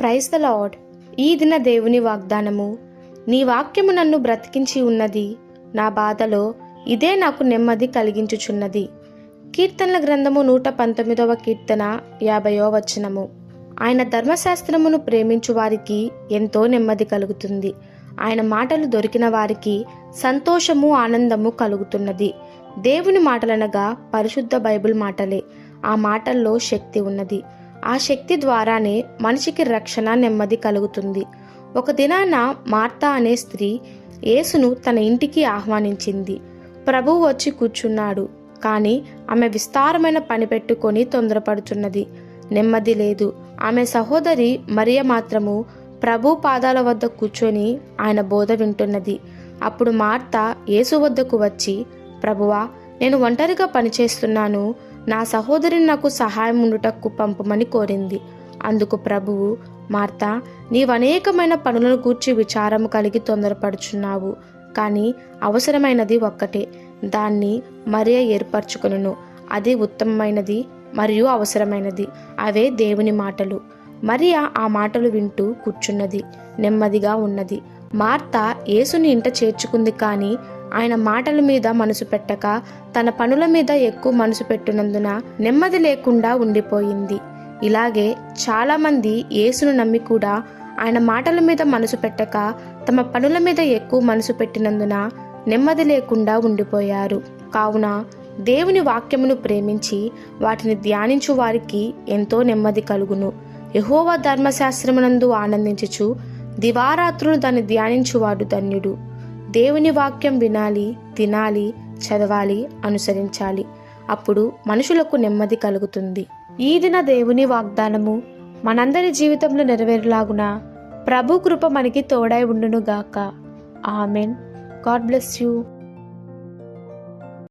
Praise the lord. ఈ దిన దేవుని వాగ్దానము. నీ వాక్యము నన్ను బ్రతికించి ఉన్నది, నా బాధలో ఇదే నాకు నెమ్మది కలిగించుచున్నది. కీర్తనల గ్రంథము 119వ కీర్తన 50వ వచనము. ఆయన ధర్మశాస్త్రమును ప్రేమించు వారికి ఎంతో నెమ్మది కలుగుతుంది. ఆయన మాటలు దొరికిన వారికి సంతోషము ఆనందము కలుగుతున్నది. దేవుని మాటలనగా పరిశుద్ధ బైబిల్ మాటలే. ఆ మాటల్లో శక్తి ఉన్నది. ఆ శక్తి ద్వారానే మనిషికి రక్షణ, నెమ్మది కలుగుతుంది. ఒక దినాన మార్తా అనే స్త్రీ యేసును తన ఇంటికి ఆహ్వానించింది. ప్రభువు వచ్చి కూర్చున్నాడు. కానీ ఆమె విస్తారమైన పని పెట్టుకొని తొందరపడుతున్నది. నెమ్మది లేదు. ఆమె సహోదరి మరియ మాత్రము ప్రభు పాదాల వద్ద కూర్చొని ఆయన బోధ వింటున్నది. అప్పుడు మార్తా యేసు వద్దకు వచ్చి, ప్రభువా, నేను ఒంటరిగా పనిచేస్తున్నాను, నా సహోదరిని నాకు సహాయం ఉండుటకు పంపమని కోరింది. అందుకు ప్రభువు, మార్తా, నీవనేకమైన పనులను గూర్చి విచారము కలిగి తొందరపడుచున్నావు, కానీ అవసరమైనది ఒక్కటే. దాన్ని మరియ ఏర్పరచుకొనును. అది ఉత్తమమైనది మరియు అవసరమైనది. అవే దేవుని మాటలు. మరియ ఆ మాటలు వింటూ కూర్చున్నది, నెమ్మదిగా ఉన్నది. మార్తా యేసుని ఇంట చేర్చుకుంది, కానీ ఆయన మాటల మీద మనసు పెట్టక తన పనుల మీద ఎక్కువ మనసు పెట్టినందున నెమ్మది లేకుండా ఉండిపోయింది. ఇలాగే చాలామంది యేసును నమ్మి కూడా ఆయన మాటల మీద మనసు పెట్టక తమ పనుల మీద ఎక్కువ మనసు పెట్టినందున నెమ్మది లేకుండా ఉండిపోయారు. కావున దేవుని వాక్యమును ప్రేమించి వాటిని ధ్యానించు వారికి ఎంతో నెమ్మది కలుగును. యెహోవా ధర్మశాస్త్రమునందు ఆనందించుచు దివారాత్రులు దాన్ని ధ్యానించువాడు ధన్యుడు. దేవుని వాక్యం వినాలి, తినాలి, చదవాలి, అనుసరించాలి. అప్పుడు మనుషులకు నెమ్మది కలుగుతుంది. ఈ దిన దేవుని వాగ్దానము మనందరి జీవితంలో నెరవేరులాగున ప్రభు కృప మనకి తోడై ఉండునుగాక. ఆమెన్. God bless you.